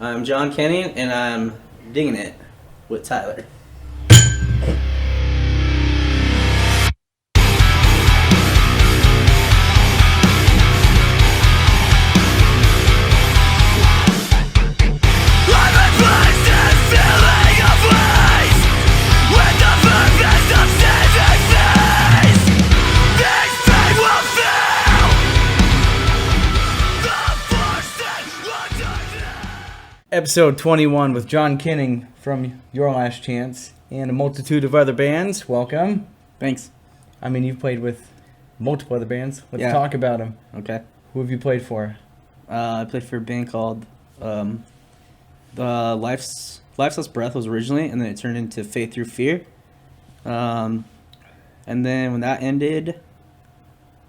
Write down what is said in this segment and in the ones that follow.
I'm Jon Kuenning, and I'm digging it with Tyler. Episode 21 with Jon Kuenning from Your Last Chance and a multitude of other bands. Welcome. Thanks. I mean, you've played with multiple other bands. Let's Yeah. talk about them. Okay. Who have you played for? I played for a band called the Life's Last Breath was originally, and then it turned into Faith Through Fear. And then when that ended,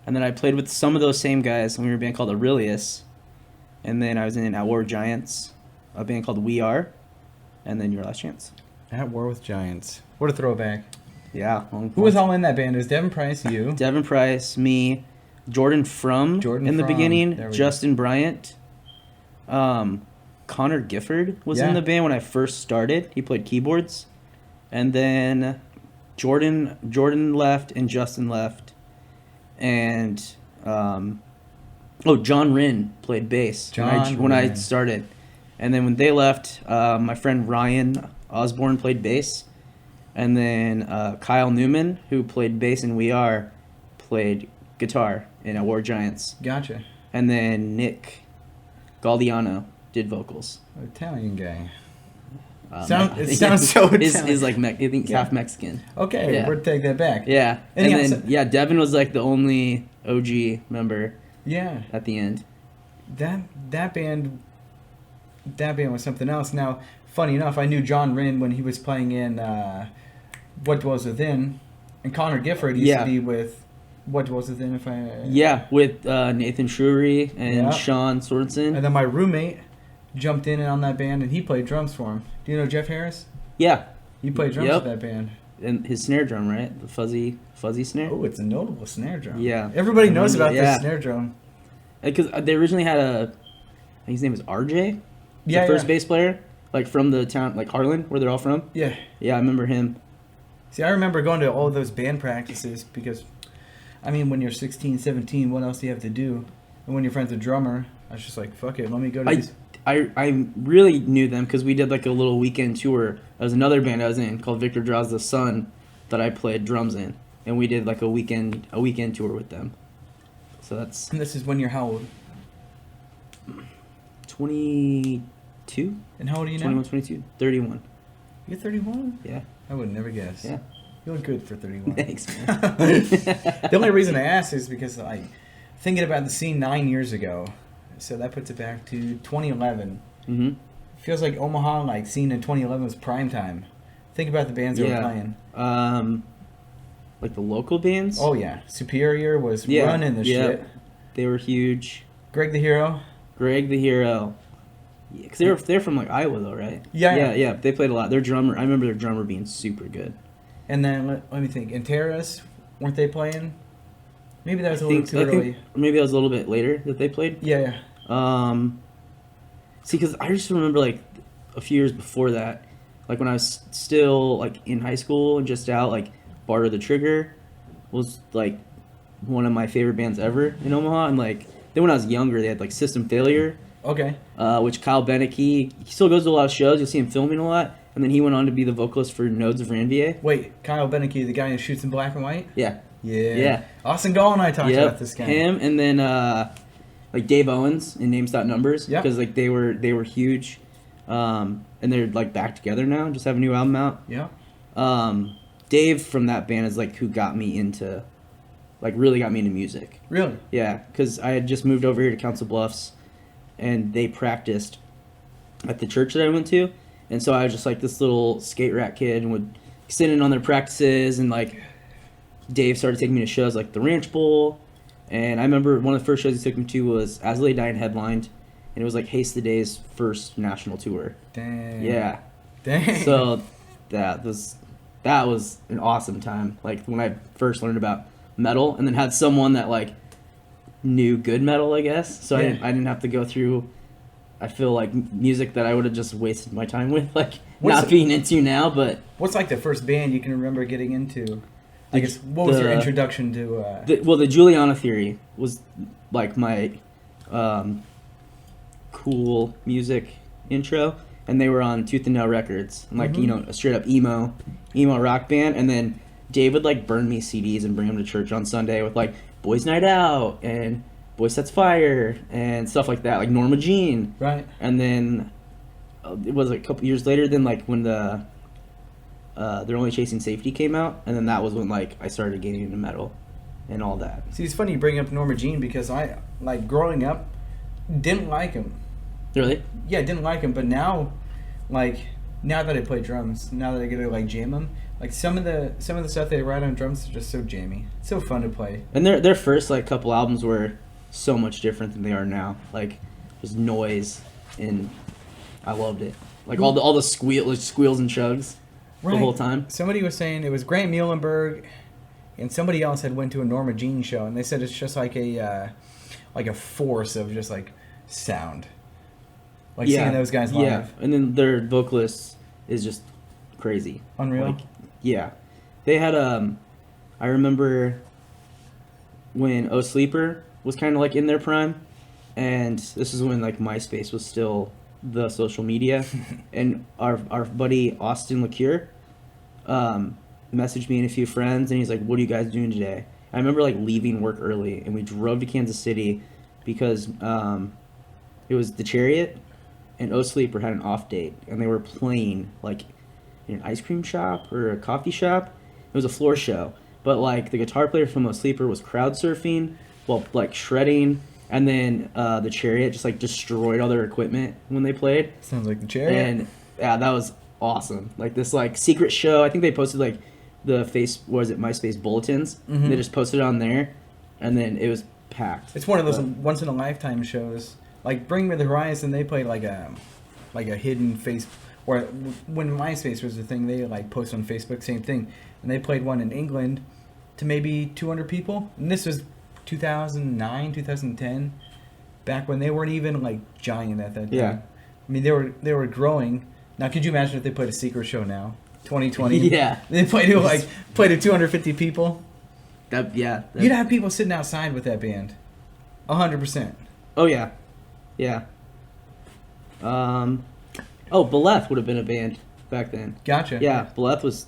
and then I played with some of those same guys, and we were a band called Aurelius. And then I was in At War with Giants, a band called We Are, and then Your Last Chance. At War with Giants. What a throwback. Yeah. Who was all in that band? It was Devin Price, you. Devin Price, me, Jordan Frum in the beginning, Justin Bryant, Connor Gifford was in the band when I first started. He played keyboards. And then Jordan left and Justin left. And John Wren played bass when I started. And then when they left, my friend Ryan Osborne played bass. And then Kyle Newman, who played bass in We Are, played guitar in At War Giants. Gotcha. And then Nick Galdiano did vocals. Italian guy. It sounds so Italian. Is like I think he's half Mexican. Okay, yeah. We're to take that back. Yeah. And then Devin was like the only OG member. Yeah. At the end. That band was something else. Now, funny enough, I knew John Wren when he was playing in What Dwells Within, and Connor Gifford used to be with What Dwells Within. With Nathan Shrewery and Sean Sorensen. And then my roommate jumped in on that band, and he played drums for him. Do you know Jeff Harris? Yeah. He played drums for that band. And his snare drum, right? The fuzzy snare? Oh, it's a notable snare drum. Yeah. Everybody knows about this snare drum. Because they originally had I think his name was RJ. The first bass player, like from the town, like Harlan, where they're all from. Yeah. Yeah, I remember him. See, I remember going to all those band practices because, I mean, when you're 16, 17, what else do you have to do? And when your friend's a drummer, I was just like, fuck it, let me go to these. I really knew them because we did like a little weekend tour. There was another band I was in called Victor Draws the Sun that I played drums in. And we did like a weekend tour with them. So that's... And this is when you're how old? 22. And how old are you now? 21, 22. 31. You're 31? Yeah. I would never guess. Yeah. You look good for 31. Thanks, man. The only reason I asked is because thinking about the scene 9 years ago, so that puts it back to 2011. Mm-hmm. Feels like Omaha, scene in 2011 was prime time. Think about the bands that were playing. Like the local bands? Oh, yeah. Superior was running the shit. They were huge. Greg the Hero. Yeah, because they're from Iowa though, right? Yeah. They played a lot. I remember their drummer being super good. And then let me think. Antares, weren't they playing? Maybe that was a little too early. Maybe that was a little bit later that they played. Yeah. See, because I just remember a few years before that, when I was still in high school and just out, Barter the Trigger was one of my favorite bands ever in Omaha, and then when I was younger, they had System Failure. Okay. Which Kyle Bennick, he still goes to a lot of shows. You'll see him filming a lot. And then he went on to be the vocalist for Nodes of Ranvier. Wait, Kyle Bennick, the guy who shoots in black and white? Yeah. Yeah. Austin Gall and I talked about this guy. Him, and then Dave Owens in Names Not Numbers. Yeah. Because they were huge. And they're back together now, just have a new album out. Yeah. Dave from that band is who got me into really got me into music. Really? Yeah, because I had just moved over here to Council Bluffs, and they practiced at the church that I went to, and so I was just this little skate rat kid and would sit in on their practices, and Dave started taking me to shows like the Ranch Bowl, and I remember one of the first shows he took me to was As Lay Dying headlined, and it was Haste the Day's first national tour. Dang. Yeah. Dang. So that was an awesome time. When I first learned about metal, and then had someone that knew good metal, I guess. So I didn't have to go through I feel like music that I would have just wasted my time with, like What's not being into now. But what's like the first band you can remember getting into? I guess what was your introduction to? The Juliana Theory was like my cool music intro, and they were on Tooth and Nail Records, and like a straight up emo rock band. And then Dave would like burn me CDs and bring them to church on Sunday with like Boys Night Out and Boy Sets Fire and stuff like that, like Norma Jean. Right. And then it was like a couple years later, then like when the They're Only Chasing Safety came out, and then that was when like I started getting into metal and all that. See, it's funny you bring up Norma Jean because I, like, growing up, didn't like him. Really? Yeah, didn't like him, but now, like, now that I play drums, now that I get to like jam them, like some of the stuff they write on drums is just so jammy. It's so fun to play. And their first like couple albums were so much different than they are now. Like just noise, and I loved it. Like all the squeals and chugs the whole time. Somebody was saying it was Grant Muhlenberg, and somebody else had went to a Norma Jean show, and they said it's just like a force of just like sound. Like seeing those guys live. Yeah, and then their vocalist is just crazy. Unreal. Like, yeah. They had I remember when Oh Sleeper was kind of like in their prime, and this is when like MySpace was still the social media, and our buddy Austin LaCure messaged me and a few friends, and he's like, "What are you guys doing today?" I remember like leaving work early, and we drove to Kansas City because it was The Chariot and Oh Sleeper had an off date, and they were playing like in an ice cream shop or a coffee shop. It was a floor show, but like the guitar player from Oh Sleeper was crowd surfing while like shredding, and then The Chariot just like destroyed all their equipment when they played. Sounds like The Chariot. And yeah, that was awesome. Like this like secret show. I think they posted like the MySpace bulletins. Mm-hmm. They just posted it on there, and then it was packed. It's one of those once in a lifetime shows. Like Bring Me the Horizon, they played like a hidden face. Or when MySpace was the thing, they like posted on Facebook, same thing, and they played one in England to maybe 200 people. And this was 2009, 2010, back when they weren't even like giant at that time. Yeah. I mean, they were growing. Now, could you imagine if they played a secret show now, 2020? Yeah. They played to 250 people. You'd have people sitting outside with that band, 100%. Oh yeah, yeah. Beleth would have been a band back then. Gotcha. Yeah, Beleth was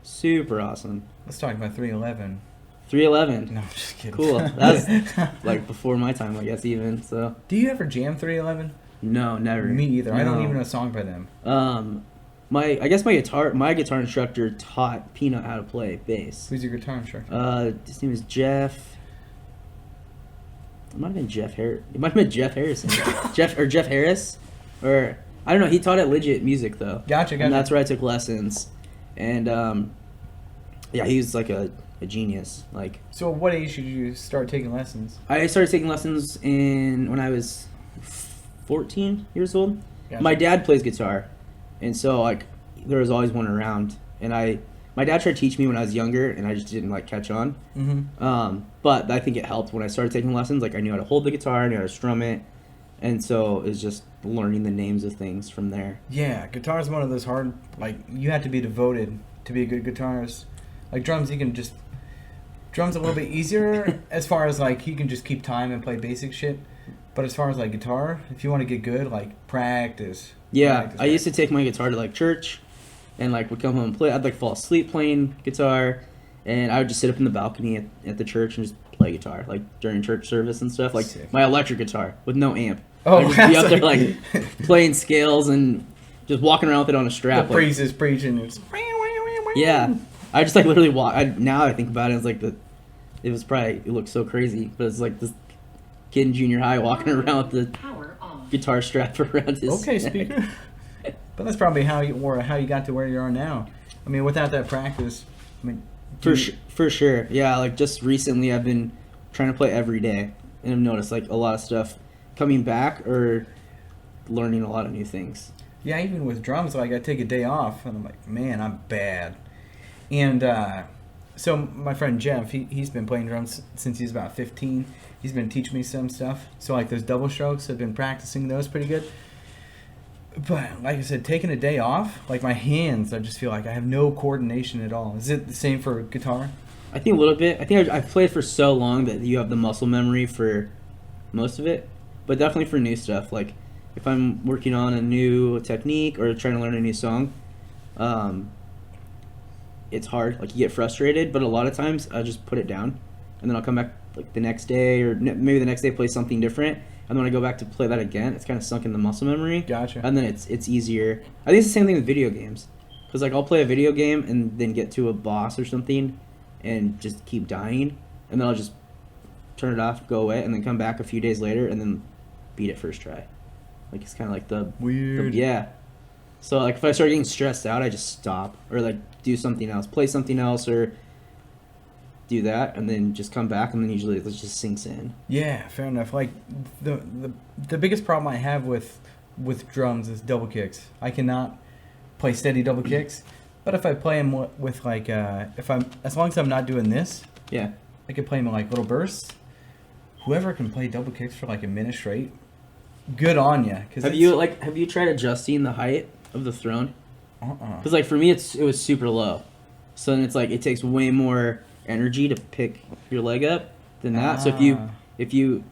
super awesome. Let's talk about 311. 311. No, I'm just kidding. Cool. That's like before my time, I guess, even. So. Do you ever jam 311? No, never. Me either. No. I don't even know a song by them. My guitar instructor taught Peanut how to play bass. Who's your guitar instructor? His name is Jeff. It might have been Jeff Harrison. It might have been Jeff Harrison. Jeff Harris, or I don't know. He taught at Legit Music though. Gotcha. And that's where I took lessons, and yeah, he was like a genius. Like. So, what age did you start taking lessons? I started taking lessons when I was 14 years old. Gotcha. My My dad plays guitar, and so like there was always one around, and my dad tried to teach me when I was younger, and I just didn't like catch on. Mm-hmm. But I think it helped when I started taking lessons. Like I knew how to hold the guitar, I knew how to strum it, and so it was just learning the names of things from there. Yeah, guitar is one of those hard. Like you have to be devoted to be a good guitarist. Like drums, drums a little bit easier as far as like you can just keep time and play basic shit. But as far as like guitar, if you want to get good, like practice. Yeah, I used to take my guitar to like church, and like would come home and play. I'd like fall asleep playing guitar, and I would just sit up in the balcony at the church and just play guitar like during church service and stuff. Like Sick. my electric guitar with no amp. Oh, I'd just be up there like playing scales and just walking around with it on a strap. The priest is preaching. It's yeah, I just like literally walk. Now I think about it, it's like it looked so crazy, but it's like this kid in junior high walking around with the guitar strap around his okay, neck. speaker. But that's probably how you got to where you are now. I mean, without that practice, I mean, for sure. Yeah, like just recently I've been trying to play every day, and I've noticed like a lot of stuff coming back or learning a lot of new things. Yeah, even with drums, like I take a day off, and I'm like, man, I'm bad. And So my friend Jeff, he's been playing drums since he's about 15. He's been teaching me some stuff. So like those double strokes, I've been practicing those pretty good. But like I said, taking a day off, like my hands, I just feel like I have no coordination at all. Is it the same for guitar? I think a little bit. I think I've played for so long that you have the muscle memory for most of it. But definitely for new stuff. Like if I'm working on a new technique or trying to learn a new song, it's hard. Like you get frustrated, but a lot of times I just put it down, and then I'll come back like the next day or maybe the next day play something different. And when I go back to play that again, it's kind of sunk in the muscle memory. Gotcha. And then it's easier. I think it's the same thing with video games. Because like I'll play a video game and then get to a boss or something and just keep dying. And then I'll just turn it off, go away, and then come back a few days later and then beat it first try. Like it's kind of like the... Weird. Yeah. So like if I start getting stressed out, I just stop. Or like do something else. Play something else or... do that and then just come back and then usually it just sinks in. Yeah, fair enough. Like the biggest problem I have with drums is double kicks. I cannot play steady double kicks, but if I play them with like as long as I'm not doing this, yeah, I can play them in like little bursts. Whoever can play double kicks for like a minute straight, good on ya. Have you tried adjusting the height of the throne? Because like for me it was super low, so then it's like it takes way more energy to pick your leg up than that. So if you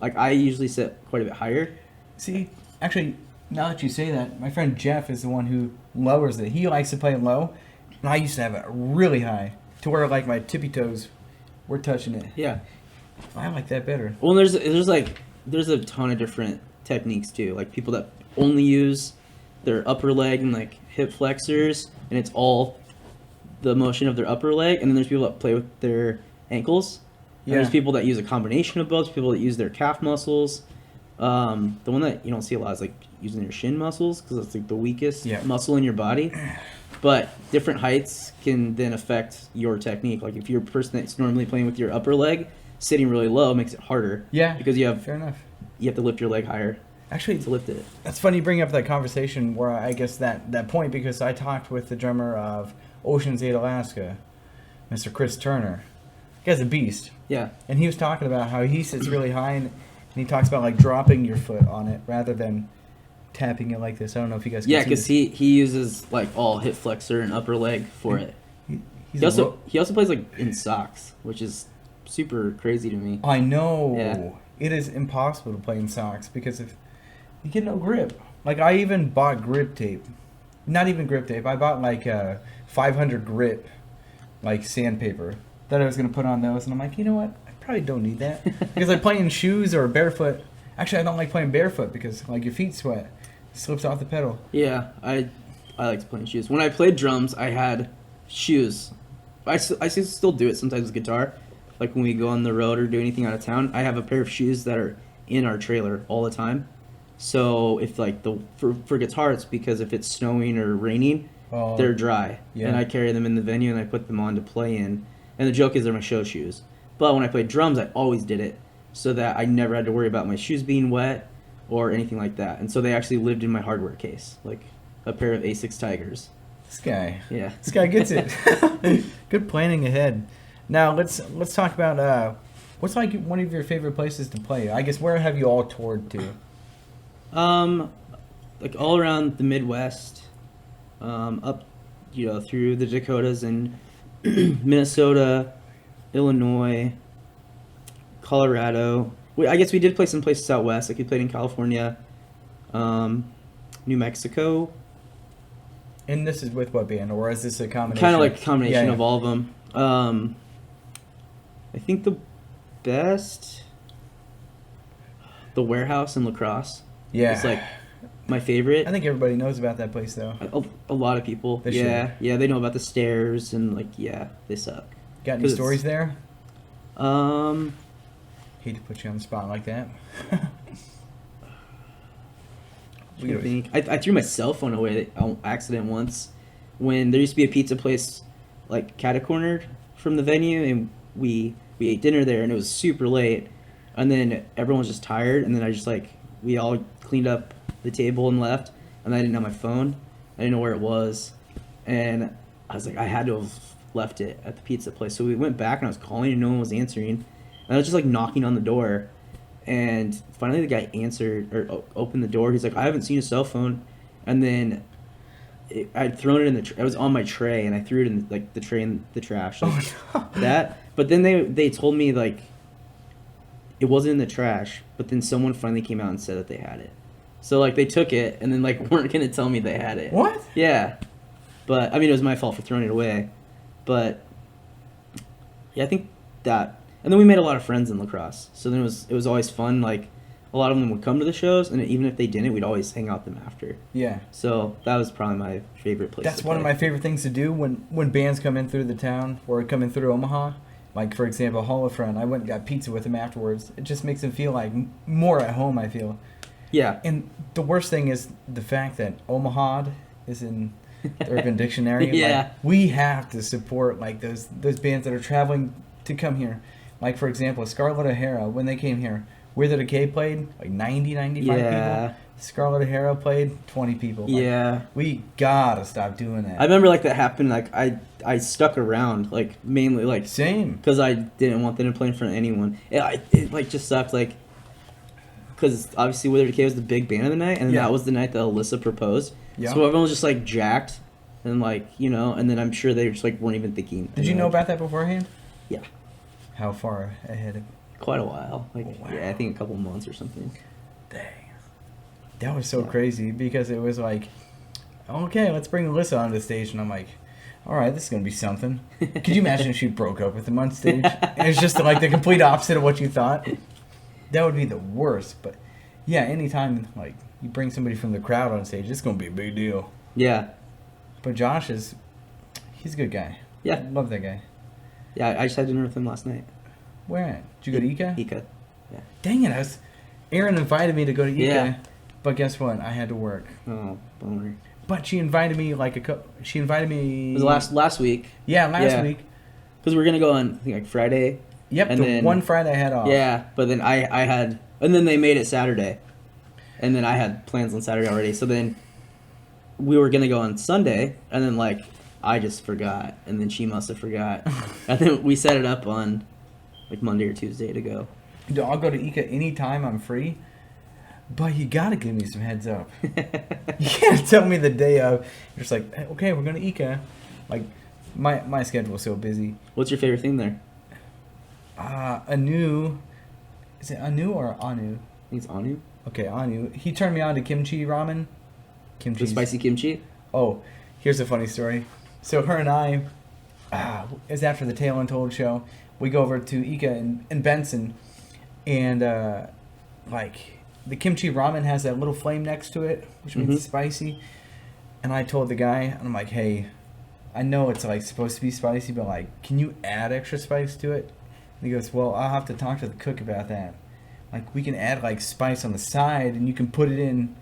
like, I usually set quite a bit higher. See, actually, now that you say that, my friend Jeff is the one who lowers it. He likes to play it low, and I used to have it really high to where like my tippy toes were touching it. Yeah, I like that better. Well, there's a ton of different techniques too. Like people that only use their upper leg and like hip flexors, and it's all the motion of their upper leg, and then there's people that play with their ankles. Yeah. There's people that use a combination of both. People that use their calf muscles. The one that you don't see a lot is like using your shin muscles because it's like the weakest muscle in your body. But different heights can then affect your technique. Like if you're a person that's normally playing with your upper leg, sitting really low makes it harder. Yeah, because you have fair enough. You have to lift your leg higher. Actually, to lift it. That's funny you bring up that conversation where I guess that point, because I talked with the drummer of Ocean's 8 Alaska, Mr. Chris Turner. The guy's a beast. Yeah. And he was talking about how he sits really high and he talks about like dropping your foot on it rather than tapping it like this. I don't know if you guys can see because he uses like all hip flexor and upper leg for it. He also plays like in socks, which is super crazy to me. I know. Yeah. It is impossible to play in socks because if you get no grip. Like I even bought grip tape. Not even grip tape. I bought like 500 grit like sandpaper that I was going to put on those, and I'm like, you know what? I probably don't need that because I play in shoes or barefoot. Actually, I don't like playing barefoot because like your feet sweat. It slips off the pedal. Yeah, I like to play in shoes. When I played drums, I had shoes. I still do it sometimes with guitar. Like when we go on the road or do anything out of town, I have a pair of shoes that are in our trailer all the time. So if like for guitar, it's because if it's snowing or raining, they're dry, and I carry them in the venue and I put them on to play in. And the joke is they're my show shoes. But when I played drums, I always did it so that I never had to worry about my shoes being wet or anything like that. And so they actually lived in my hardware case, like a pair of A6 Tigers. This guy. Yeah. This guy gets it. Good planning ahead. Now let's talk about what's like one of your favorite places to play. I guess where have you all toured to? Like all around the Midwest, up, through the Dakotas and Minnesota, Illinois, Colorado. I guess we did play some places out west. Like we played in California, New Mexico. And this is with what band, or is this a combination? Kind of like a combination of all of them. I think the best, the Warehouse in La Crosse. Yeah. It's like my favorite. I think everybody knows about that place though. A lot of people. Yeah, they know about the stairs and like they suck. Got any stories there? Hate to put you on the spot like that. I threw my cell phone away on accident once when there used to be a pizza place like catacornered from the venue, and we ate dinner there, and it was super late, and then everyone was just tired, and then we all cleaned up the table and left, and I didn't have my phone. I didn't know where it was, and I was like, I had to have left it at the pizza place. So we went back, and I was calling, and no one was answering. And I was just, like, knocking on the door. And finally the guy answered, or opened the door. He's like, I haven't seen a cell phone. And then I'd thrown it in it was on my tray, and I threw it in, like, the tray in the trash. Like, that. But then they told me, like, it wasn't in the trash. But then someone finally came out and said that they had it. So, like, they took it, and then, like, weren't going to tell me they had it. What? Yeah. But, I mean, it was my fault for throwing it away. But, yeah, I think that... And then we made a lot of friends in lacrosse. So then it was always fun. Like, a lot of them would come to the shows, and even if they didn't, we'd always hang out them after. Yeah. So that was probably my favorite place. That's one of my favorite things to do when bands come in through the town or come in through Omaha. Like, for example, Hall of Friend. I went and got pizza with him afterwards. It just makes him feel like more at home, I feel. Yeah. And the worst thing is the fact that Omaha is in the Urban Dictionary. Yeah. Like, we have to support, like, those bands that are traveling to come here. Like, for example, Scarlet O'Hara, when they came here, Where the Decay played, like 95 people. Scarlet O'Hara played 20 people. Like, yeah. We gotta stop doing that. I remember, like, that happened. Like, I stuck around, like, mainly, like... Same. Because I didn't want them to play in front of anyone. It like, just sucked, like... Because, obviously, Wither Decay was the big band of the night, and that was the night that Alyssa proposed. Yeah. So everyone was just, like, jacked, and, like, you know, and then I'm sure they just, like, weren't even thinking... Did you know about that beforehand? Yeah. How far ahead of... Quite a while. Like, wow. Yeah, I think a couple months or something. Dang. That was so crazy, because it was like, okay, let's bring Alyssa onto the stage, and I'm like, all right, this is going to be something. Could you imagine if she broke up with him on stage? And it's just like the complete opposite of what you thought? That would be the worst. But yeah, anytime like you bring somebody from the crowd on stage, it's going to be a big deal. Yeah. But Josh he's a good guy. Yeah. Love that guy. Yeah, I just had dinner with him last night. Where at? Did you go to Ika? Ika. Yeah. Dang it, Erin invited me to go to Ika. Yeah. But guess what? I had to work. Oh, bummer. But she invited me she invited me... It was last week. Yeah, last week. Because we were going to go on, I think, like, Friday. Yep, and then, one Friday I had off. Yeah, but then I had... And then they made it Saturday. And then I had plans on Saturday already. So then we were going to go on Sunday. And then, like, I just forgot. And then she must have forgot. And then we set it up on, like, Monday or Tuesday to go. Dude, I'll go to Ika anytime I'm free. But you gotta give me some heads up. You can't tell me the day of. You're just like, hey, okay, we're going to Ika. Like, my schedule's so busy. What's your favorite thing there? Anu. Is it Anu or Anu? I think it's Anu. Okay, Anu. He turned me on to Kimchi Ramen. The spicy kimchi? Oh, here's a funny story. So her and I, it's after the Tale Untold show. We go over to Ika in Benson. And, like... The kimchi ramen has that little flame next to it, which means it's spicy. And I told the guy, and I'm like, hey, I know it's like supposed to be spicy, but like, can you add extra spice to it? And he goes, well, I'll have to talk to the cook about that. Like, we can add like spice on the side, and you can put it in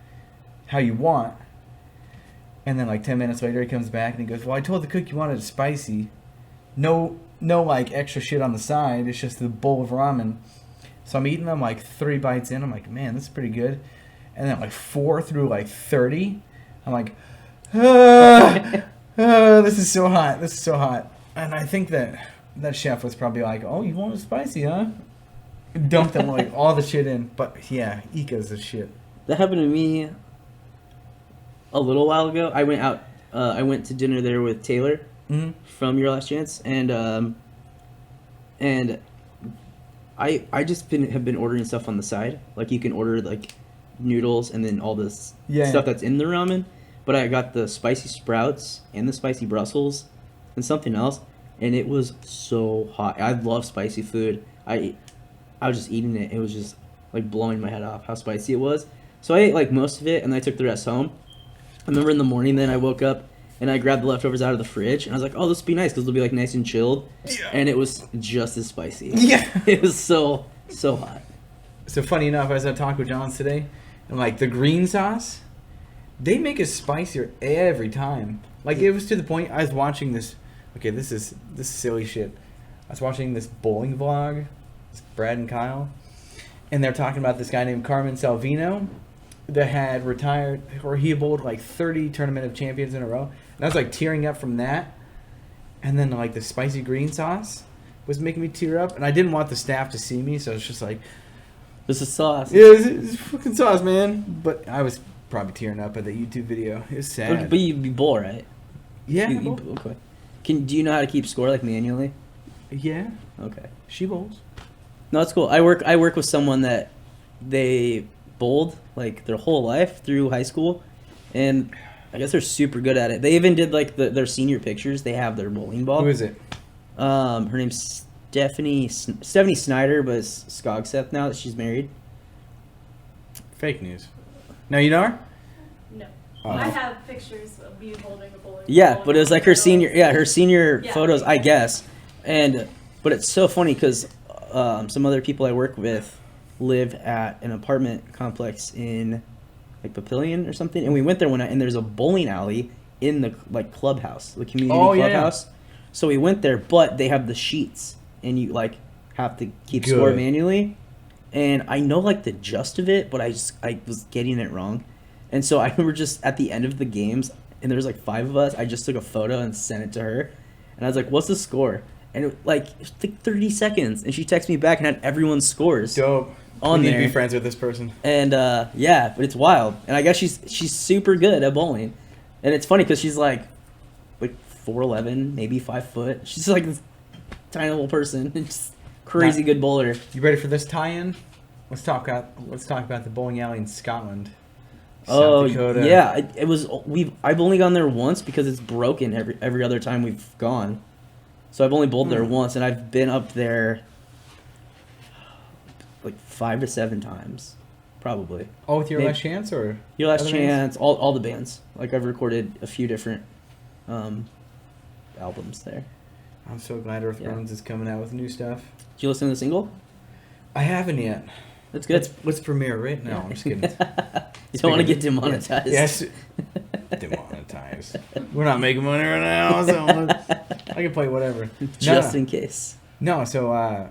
how you want. And then like 10 minutes later, he comes back and he goes, well, I told the cook you wanted it spicy. No like extra shit on the side. It's just the bowl of ramen. So I'm eating them like 3 bites in. I'm like, man, this is pretty good. And then like 4 through like 30. I'm like, this is so hot. This is so hot. And I think that chef was probably like, oh, you want it spicy, huh? Dumped them like all the shit in. But yeah, Ika's the shit. That happened to me a little while ago. I went out. I went to dinner there with Taylor from Your Last Chance, and I just have been ordering stuff on the side. Like, you can order like noodles and then all this stuff that's in the ramen. But I got the spicy sprouts and the spicy Brussels and something else, and it was so hot. I love spicy food. I was just eating it. It was just like blowing my head off how spicy it was. So I ate like most of it, and then I took the rest home. I remember in the morning then I woke up and I grabbed the leftovers out of the fridge, and I was like, oh, this will be nice because they'll be like nice and chilled. Yeah. And it was just as spicy. Yeah. It was so hot. So funny enough, I was at Taco John's today, and like the green sauce, they make it spicier every time. Like, it was to the point I was watching this. Okay, this is silly shit. I was watching this bowling vlog. It's Brad and Kyle, and they're talking about this guy named Carmen Salvino that had retired, or he bowled like 30 Tournament of Champions in a row. And I was like tearing up from that. and then like the spicy green sauce was making me tear up, and I didn't want the staff to see me, so it's just like, this is sauce. yeah, it's fucking sauce, man. But I was probably tearing up at the YouTube video. It was sad. But you bowl, right? Yeah. Okay. Do you know how to keep score like manually? Yeah. Okay. She bowls. No, that's cool. I work with someone that they bowled like their whole life through high school, and I guess they're super good at it. They even did like their senior pictures. They have their bowling ball. Who is it? Her name's Stephanie Snyder, but it's Skogseth now that she's married. Fake news. No, you know her? No. Oh. I have pictures of me holding a bowling Yeah, ball but it was like her senior Yeah. photos, I guess. But it's so funny because some other people I work with live at an apartment complex in like Papillion or something, and we went there one night, and there's a bowling alley in the like clubhouse, the community clubhouse. Yeah. So we went there, but they have the sheets, and you like have to keep score manually. And I know like the gist of it, but I was getting it wrong. And so I remember just at the end of the games, and there was like 5 of us, I just took a photo and sent it to her. And I was like, what's the score? And it was like 30 seconds. And she texted me back and had everyone's scores. Dope. On we need there. to be friends with this person. And yeah, but it's wild. And I guess she's super good at bowling. And it's funny because she's like 4'11", maybe 5 foot. She's like this tiny little person. Just crazy good bowler. You ready for this tie-in? Let's talk about the bowling alley in Scotland. Oh, South Dakota. yeah. I've only gone there once because it's broken every other time we've gone. So I've only bowled there once, and I've been up there like 5 to 7 times, probably. Oh, with Your Last Chance or Your Last Chance? All the bands. Like I've recorded a few different albums there. I'm so glad Earth Runs is coming out with new stuff. Did you listen to the single? I haven't yet. That's good. Let's premiere right now. I'm just kidding. You don't want to get demonetized. Yes. Demonetized. We're not making money right now, so I can play whatever. Just in case. No, so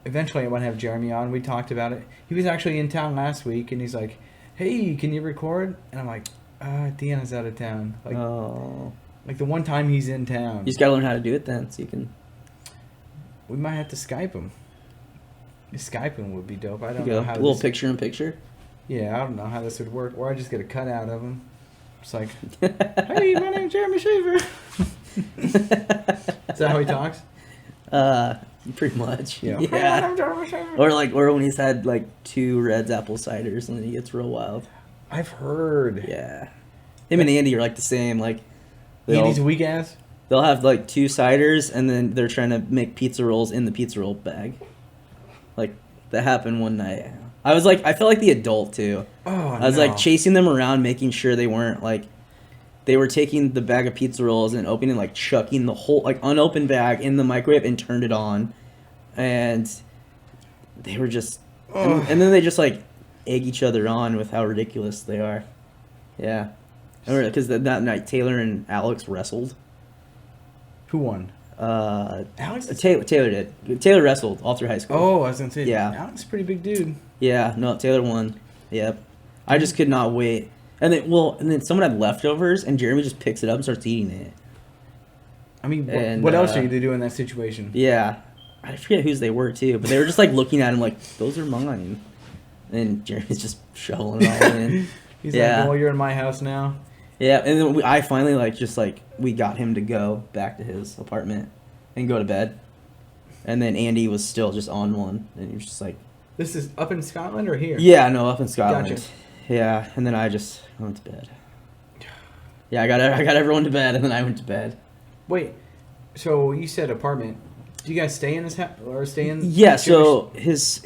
eventually I want to have Jeremy on. We talked about it. He was actually in town last week, and he's like, hey, can you record? And I'm like, Deanna's out of town. Like the one time he's in town. You just gotta learn how to do it then, so you can. We might have to Skype him. Skyping would be dope. I don't know how. A little picture-in-picture. Yeah, I don't know how this would work. Or I just get a cutout of him. It's like, hey, my name's Jeremy Shaver. Is that how he talks? Pretty much. Yeah. Yeah. I'm Jeremy Shaver. Or when he's had like 2 Red's apple ciders and then he gets real wild. I've heard. Yeah. Him and Andy are like the same. Like Andy's a weak ass. They'll have like 2 ciders and then they're trying to make pizza rolls in the pizza roll bag. Like that happened one night. I felt like the adult too. Oh, I was like chasing them around, making sure they weren't like, they were taking the bag of pizza rolls and opening, like chucking the whole like unopened bag in the microwave and turned it on, and they were just, and then they just like egg each other on with how ridiculous they are. Yeah, because that night Taylor and Alex wrestled. Who won? Alex. Taylor did. Taylor wrestled all through high school. Oh, I was gonna say. Yeah. Alex is a pretty big dude. Yeah, no, Taylor won. Yep. I just could not wait. And then someone had leftovers, and Jeremy just picks it up and starts eating it. I mean, what else are you to do in that situation? Yeah. I forget whose they were, too, but they were just, like, looking at him like, those are mine. And Jeremy's just shoveling it all in. He's like, well, you're in my house now. Yeah, and then I finally, we got him to go back to his apartment and go to bed. And then Andy was still just on one, and he was just like... This is up in Scotland or here? Yeah, no, up in Scotland. Gotcha. Yeah, and then I just went to bed. Yeah, I got everyone to bed, and then I went to bed. Wait, so you said apartment. Do you guys stay in his house or stay in? Yeah, so his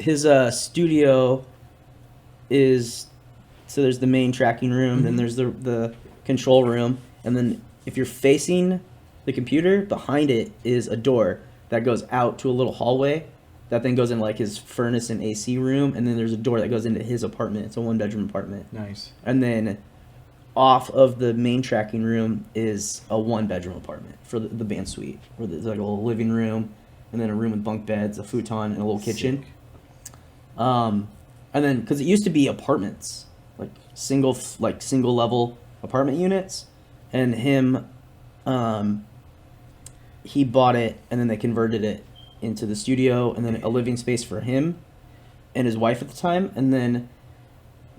studio is, so there's the main tracking room, then there's the control room, and then if you're facing the computer, behind it is a door that goes out to a little hallway that then goes in like his furnace and AC room, and then there's a door that goes into his apartment. It's a 1-bedroom apartment. Nice. And then off of the main tracking room is a 1-bedroom apartment for the band suite, where there's like a little living room, and then a room with bunk beds, a futon, and a little kitchen. And then because it used to be apartments, like single level apartment units, and him he bought it, and then they converted it into the studio, and then a living space for him and his wife at the time, and then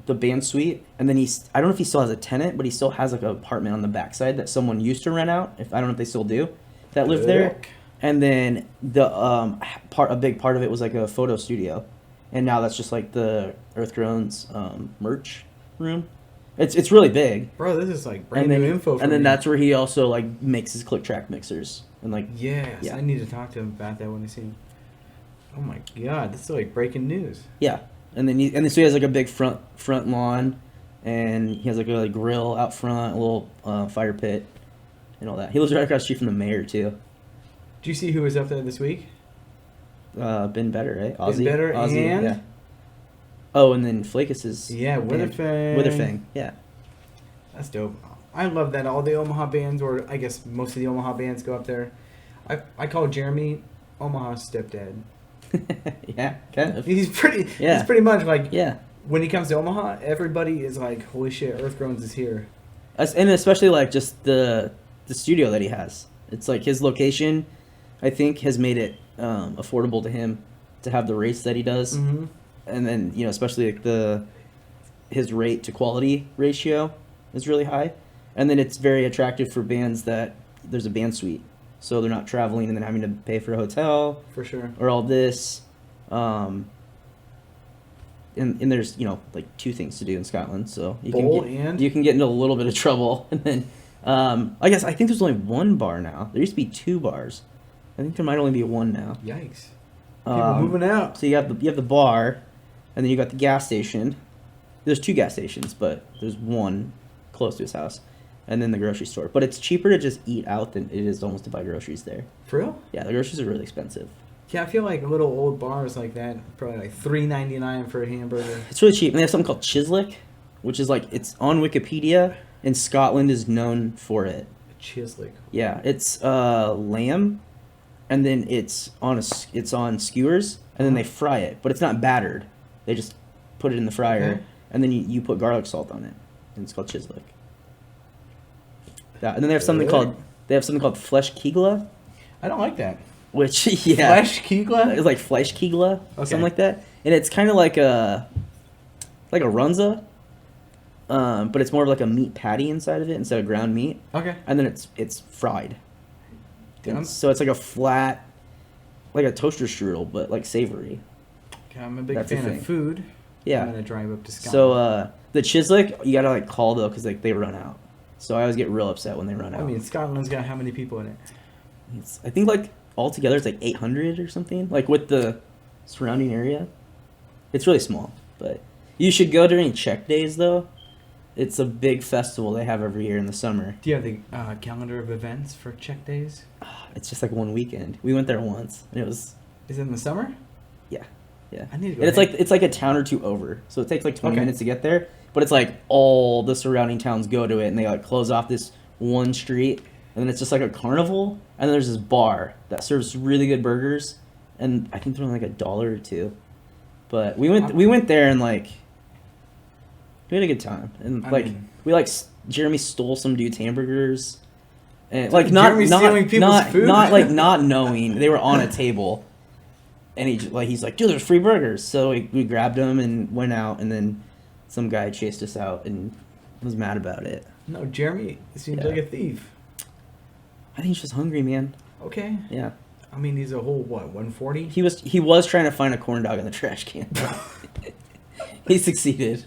the band suite, and then I don't know if he still has a tenant, but he still has like an apartment on the backside that someone used to rent out. If I don't know if they still do, that lived there. And then a big part of it was like a photo studio, and now that's just like the Earth Groans merch room. It's really big, bro. This is like brand new info. And then that's where he also like makes his click track mixers and like. Yes, yeah. I need to talk to him about that when I see him. Oh my god, this is like breaking news. Yeah, and then so he has like a big front lawn, and he has like a grill out front, a little fire pit, and all that. He lives right across the street from the mayor too. Do you see who was up there this week? Been Better, right? Ozzy. Been Better, Ozzy, and yeah. Oh, and then Flakus is Witherfang. Yeah. That's dope. I love that all the Omaha bands, or I guess most of the Omaha bands, go up there. I call Jeremy Omaha's stepdad. Yeah, kind of. He's pretty. Yeah. He's pretty much like. Yeah. When he comes to Omaha, everybody is like, "Holy shit, Earth Groans is here." And especially like just the studio that he has. It's like his location, I think, has made it affordable to him to have the rates that he does, and then especially like his rate to quality ratio is really high, and then it's very attractive for bands that there's a band suite, so they're not traveling and then having to pay for a hotel for sure or all this, and there's like two things to do in Scotland, so you can get into a little bit of trouble, and then I think there's only one bar now. There used to be two bars. I think there might only be one now. Yikes! People moving out. So you have the bar, and then you got the gas station. There's two gas stations, but there's one close to his house, and then the grocery store. But it's cheaper to just eat out than it is almost to buy groceries there. For real? Yeah, the groceries are really expensive. Yeah, I feel like little old bars like that, probably like $3.99 for a hamburger. It's really cheap. And they have something called Chislick, which is like, it's on Wikipedia, and Scotland is known for it. Chislick. Yeah, it's lamb, and then it's on skewers, and then they fry it, but it's not battered. They just put it in the fryer, and then you put garlic salt on it, and it's called Chislick. Yeah, and then they have something called Flesh Kegla. I don't like that. Which Flesh Kegla? It's like Fleisch Kegla, something like that, and it's kind of like a runza, but it's more of like a meat patty inside of it instead of ground meat. Okay. And then it's fried. So it's like a flat, like a toaster strudel, but like savory. Okay, I'm a big fan of food. Yeah. I'm gonna drive up to Scotland. So the Chislick, you gotta like call though, because like they run out. So I always get real upset when they run out. I mean, Scotland's got how many people in it? I think like altogether it's like 800 or something, like with the surrounding area. It's really small, but you should go during Czech days though. It's a big festival they have every year in the summer. Do you have the calendar of events for Czech days? It's just like one weekend. We went there once, and it was. Is it in the summer? Yeah. I need to go. And it's like a town or two over, so it takes like 20 minutes to get there. But it's like all the surrounding towns go to it, and they like close off this one street, and then it's just like a carnival. And then there's this bar that serves really good burgers, and I think they're only like $1 or $2. But we went there and like. We had a good time, and Jeremy stole some dude's hamburgers, and like not knowing they were on a table, and he's like, dude, there's free burgers, so we grabbed them and went out, and then some guy chased us out and was mad about it. No, Jeremy seems like a thief. I think he's just hungry, man. Okay. Yeah. I mean, he's a whole 140. He was trying to find a corn dog in the trash can. He succeeded.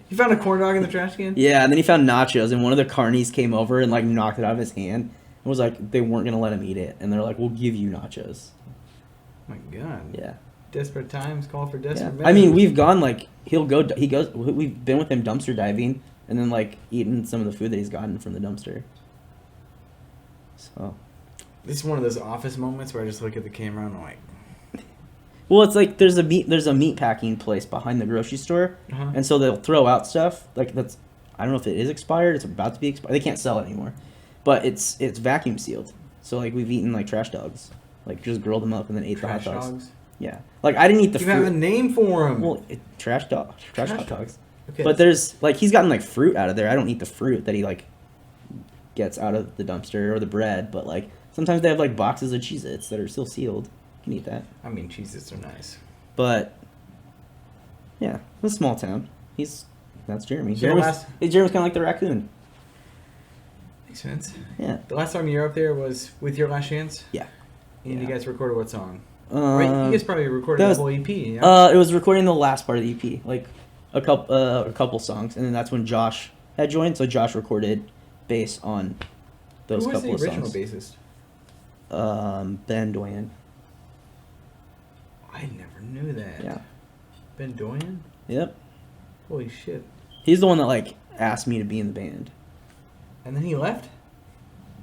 You found a corn dog in the trash can? Yeah, and then he found nachos, and one of the carnies came over and like knocked it out of his hand and was like, they weren't gonna let him eat it, and they're like, we'll give you nachos. My God. Yeah. Desperate times call for desperate measures. I mean, we've gone like we've been with him dumpster diving and then like eaten some of the food that he's gotten from the dumpster. So. This is one of those office moments where I just look at the camera and I'm like. Well, it's like there's a meat packing place behind the grocery store, and so they'll throw out stuff like that's. I don't know if it is expired. It's about to be expired. They can't sell it anymore, but it's vacuum sealed. So like we've eaten like trash dogs, like just grilled them up and then ate trash the hot dogs. dogs. Yeah, like I didn't eat the fruit. You have a name for them. Well, trash hot dogs. Okay. But there's like he's gotten like fruit out of there. I don't eat the fruit that he like gets out of the dumpster or the bread, but like sometimes they have like boxes of Cheez-Its that are still sealed. You can eat that. I mean, Cheez-Its are nice. But yeah, it's a small town. That's Jeremy. So Jeremy's kind of like the raccoon. Makes sense. Yeah. The last time you were up there was with Your Last Chance? Yeah. And you guys recorded what song? Right. You guys probably recorded the whole EP, yeah? It was recording the last part of the EP, like a couple songs, and then that's when Josh had joined, so Josh recorded bass on those couple of songs. Who was the original bassist? Ben Doyen. I never knew that. Yeah. Ben Doyen? Yep. Holy shit. He's the one that like asked me to be in the band. And then he left?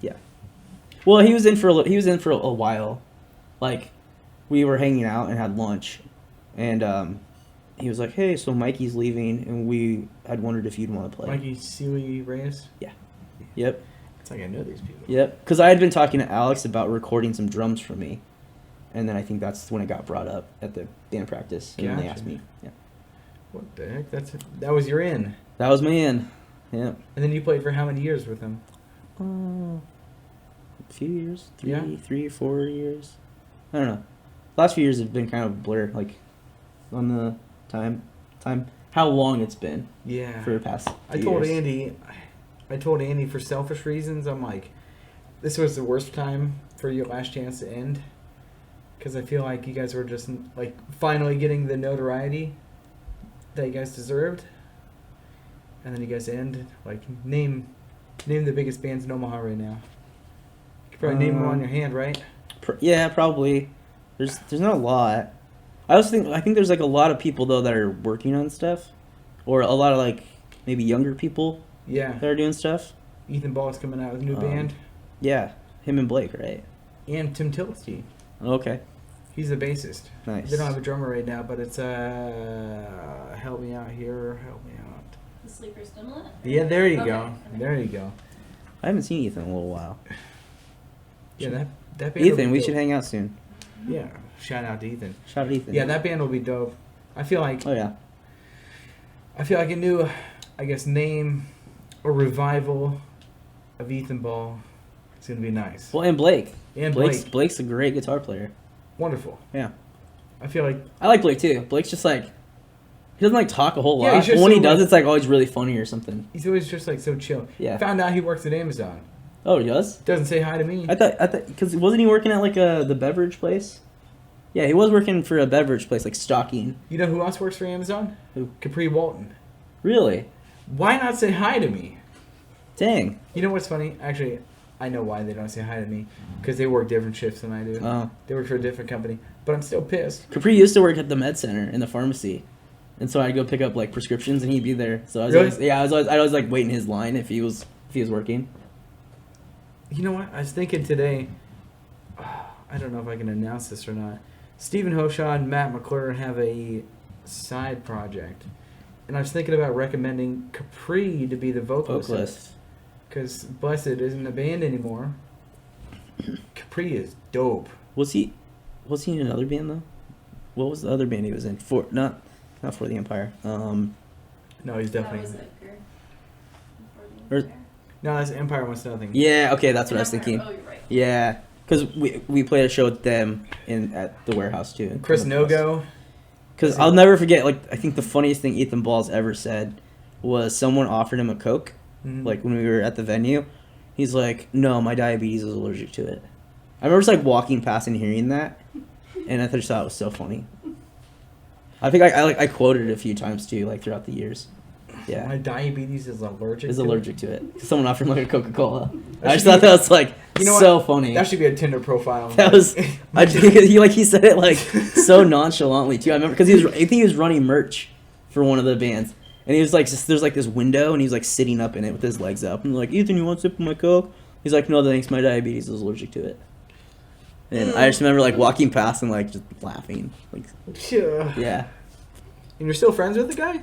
Yeah. Well, he was in for a while. Like, we were hanging out and had lunch, and he was like, "Hey, so Mikey's leaving, and we had wondered if you'd want to play." Mikey Sealy Reyes? Yeah. Yep. It's like I know these people. Yep. Because I had been talking to Alex about recording some drums for me, and then I think that's when it got brought up at the band practice, and then they asked me. Yeah. What the heck? That was your in. That was my in. Yeah. And then you played for how many years with him? A few years. 3 or 4 years. I don't know. The last few years have been kind of a blur, like on the time, how long it's been. Yeah. For the past. I told Andy for selfish reasons, I'm like, this was the worst time for Your Last Chance to end, because I feel like you guys were just like finally getting the notoriety that you guys deserved, and then you guys end like name the biggest bands in Omaha right now. You could probably name them on your hand, right? Yeah, probably. There's not a lot. I think there's like a lot of people though that are working on stuff, or a lot of like maybe younger people. Yeah. That are doing stuff. Ethan Ball's coming out with a new band. Yeah, him and Blake, right? And Tim Tilsty. Okay. He's the bassist. Nice. They don't have a drummer right now, but it's help me out here, help me out. The Sleeper Stimulant? Yeah, there you Okay. go. There you go. I haven't seen Ethan in a little while. Yeah, that band. Ethan, we should hang out soon. Yeah, shout out to Ethan. Shout out Ethan. Yeah, that band will be dope. I feel like. Oh yeah. I feel like a new, name or revival of Ethan Ball is gonna be nice. Well, and Blake. And Blake's a great guitar player. Wonderful. Yeah. I feel like. I like Blake too. Blake's just like, he doesn't like talk a whole Yeah, lot. he's just But when he so, does, like- it's like always really funny or something. He's always just like so chill. Yeah. Found out he works at Amazon. Oh, he does? Doesn't say hi to me. I thought, because wasn't he working at like the beverage place? Yeah, he was working for a beverage place, like stocking. You know who else works for Amazon? Who? Capri Walton. Really? Why not say hi to me? Dang. You know what's funny? Actually, I know why they don't say hi to me. Because they work different shifts than I do. Oh. They work for a different company. But I'm still pissed. Capri used to work at the med center in the pharmacy, and so I'd go pick up like prescriptions, and he'd be there. So I was Really? always, I was like waiting his line if he was working. You know what? I was thinking today, I don't know if I can announce this or not. Stephen Hoshaw and Matt McClure have a side project. And I was thinking about recommending Capri to be the vocalist. Because Blessed isn't a band anymore. Capri is dope. Was he in another band though? What was the other band he was in? Not For the Empire. No, he's That definitely... was Edgar. Or- No, that's Empire Wants Nothing. Yeah, okay, that's what I was thinking. Oh, you're right. Yeah, because we played a show with them at the warehouse too. Chris Nogo. Because I'll never forget, like, I think the funniest thing Ethan Balls ever said was someone offered him a Coke, Mhm. like, when we were at the venue. He's like, no, my diabetes is allergic to it. I remember just, like, walking past and hearing that, and I just thought it was so funny. I think I quoted it a few times, too, like, throughout the years. Yeah. My diabetes is allergic To it. Someone offered him, like, a Coca-Cola. That I just should thought be- that was, like, You know so what? funny. That should be a Tinder profile. That was, he said it like so nonchalantly too. I remember because I think he was running merch for one of the bands, and he was like, there's like this window, and he was like sitting up in it with his legs up, and like, Ethan, you want a sip of my Coke? He's like, no thanks, my diabetes is allergic to it. And I just remember like walking past and like just laughing, like, yeah. And you're still friends with the guy?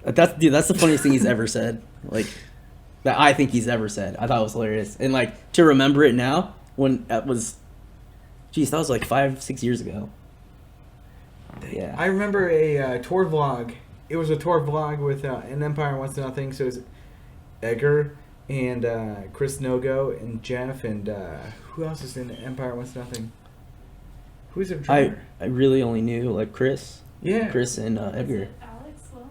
That's the funniest thing he's ever said. Like, that I think he's ever said. I thought it was hilarious. And, like, to remember it now, when that was... Geez, that was, like, 5-6 years ago. Yeah. I remember a tour vlog. It was a tour vlog with an Empire Wants Nothing, so it was Edgar, and Chris Nogo and Jeff and who else is in Empire Wants Nothing? Who's their drummer? I really only knew like Chris. Yeah. Chris and Was Edgar. it Alex Sloan?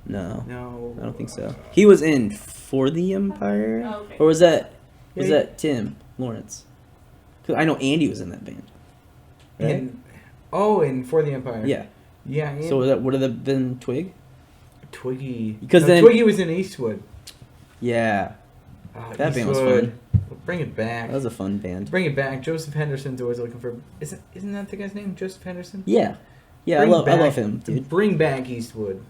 No. No. I don't think so. He was in For the Empire? Oh, okay. Or was that Yeah, Tim Lawrence? 'Cause I know Andy was in that band. Right? And For the Empire. Yeah. Yeah. And So would have that been Twig? Twiggy. Because then- Twiggy was in Eastwood. Yeah. Oh, That band was Eastwood. fun. Bring it back. That was a fun band. Bring it back. Joseph Henderson's always looking for. Isn't that the guy's name? Joseph Henderson. Yeah. Yeah, I Bring love back- him, dude. Bring back Eastwood.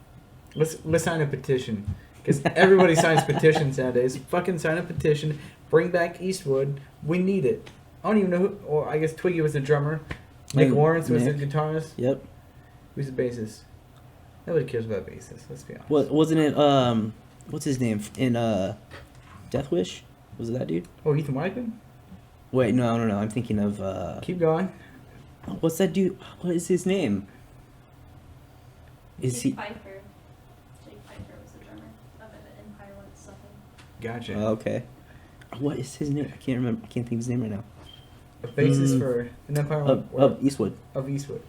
Let's sign a petition because everybody signs petitions nowadays. Fucking sign a petition. Bring back Eastwood. We need it. I don't even know who. Or I guess Twiggy was the drummer. Nick And Lawrence was the Nick. guitarist. Yep. Who's the bassist? Nobody cares about bassists. Let's be honest. Wasn't it what's his name in Death Wish? Was it that dude? Oh, Ethan Wyman. Wait, no. I'm thinking of Keep going. what's that dude? What is his name? Is Jake he Pfeiffer. Jake Pfeiffer was the drummer of it. Empire Wants Nothing. Gotcha. Oh, okay. What is his name? I can't remember. I can't think of his name right now. A bassist for an Empire Of Eastwood. of Eastwood.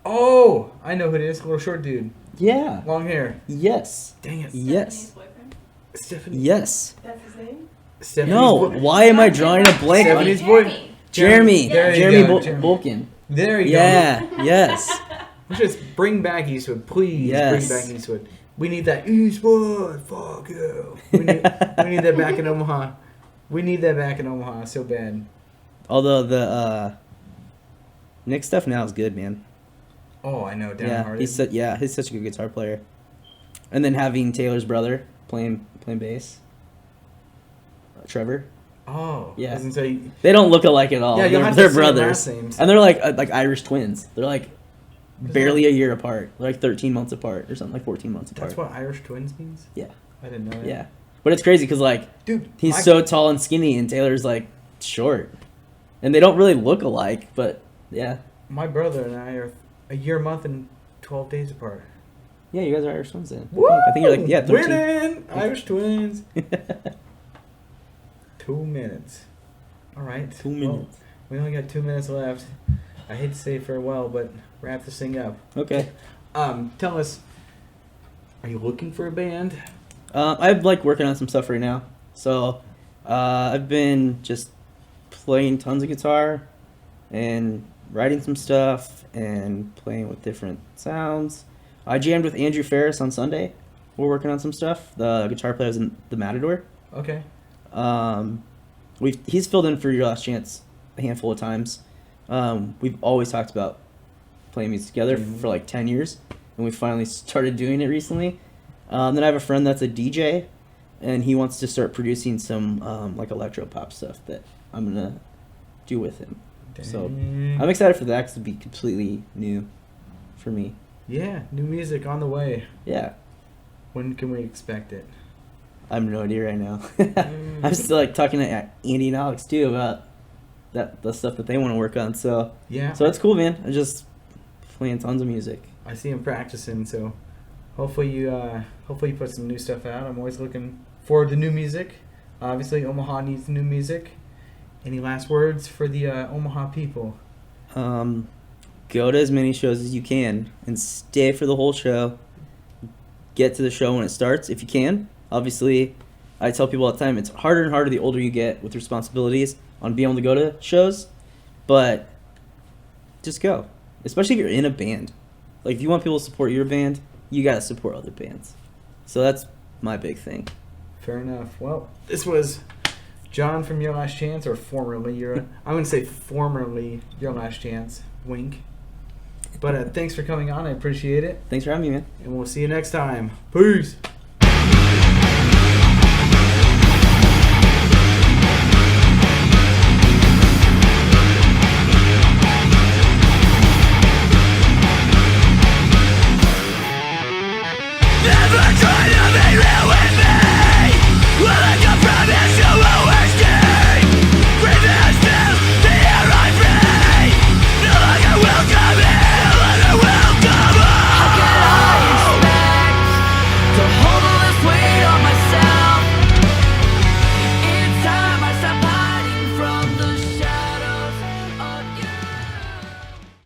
Oh, I know who it is. Little short dude, Yeah. long hair. Yes. Dang it. Yes. Stephanie's boyfriend. Stephanie. Yes. That's his name? Stephanie's No. boy- Why am I drawing a blank on Stephanie's his boy- Jeremy? There you Jeremy go, Jeremy. Bulkin. There you Yeah. go. Yes. Let's just bring back Eastwood, please. Yes. Bring back Eastwood. We need that Eastwood. Fuck you. We need that back in Omaha. We need that back in Omaha so bad. Although the Nick stuff now is good, man. Oh, I know. Yeah, Downhearted. he's such a good guitar player. And then having Taylor's brother playing bass, Trevor. Oh, Yeah. I was gonna say, They don't look alike at all. Yeah, you'll have they're to say brothers, last names. and they're like Irish twins. They're like barely a year apart. They're like 13 months apart or something, like 14 months apart. that's what Irish twins means. Yeah, I didn't know that. yeah. But it's crazy because like Dude, he's my- so tall and skinny, and Taylor's like short, and they don't really look alike. But yeah, My brother and I are a year, month, and 12 days apart. yeah, you guys are Irish twins then. Woo! I think you're like 13. Winning! Irish twins. 2 minutes. All right. 2 minutes. We only got 2 minutes left. I hate to say farewell, but wrap this thing up. Okay. Tell us, are you looking for a band? I'm like working on some stuff right now. So I've been just playing tons of guitar and writing some stuff and playing with different sounds. I jammed with Andrew Ferris on Sunday. We're working on some stuff. The guitar player was in the Matador. Okay. He's filled in for Your Last Chance a handful of times. We've always talked about playing music together for like 10 years, and we finally started doing it recently. Then I have a friend that's a DJ, and he wants to start producing some like electro pop stuff that I'm gonna do with him. So Dang. I'm excited for that 'cause it'll be completely new for me. Yeah, new music on the way. Yeah, When can we expect it? I have no idea right now. I'm still like talking to Andy and Alex too about the stuff that they want to work on. So Yeah. that's cool, man. I'm just playing tons of music. I see him practicing, so hopefully you put some new stuff out. I'm always looking forward to new music. Obviously, Omaha needs new music. Any last words for the Omaha people? Go to as many shows as you can and stay for the whole show. Get to the show when it starts if you can. Obviously, I tell people all the time, it's harder and harder the older you get with responsibilities on being able to go to shows, but just go. Especially if you're in a band. Like, if you want people to support your band, you gotta support other bands. So that's my big thing. Fair enough. Well, this was John from Your Last Chance, or formerly I'm going to say formerly Your Last Chance. Wink. But thanks for coming on. I appreciate it. Thanks for having me, man. And we'll see you next time. Peace. Never try to be real with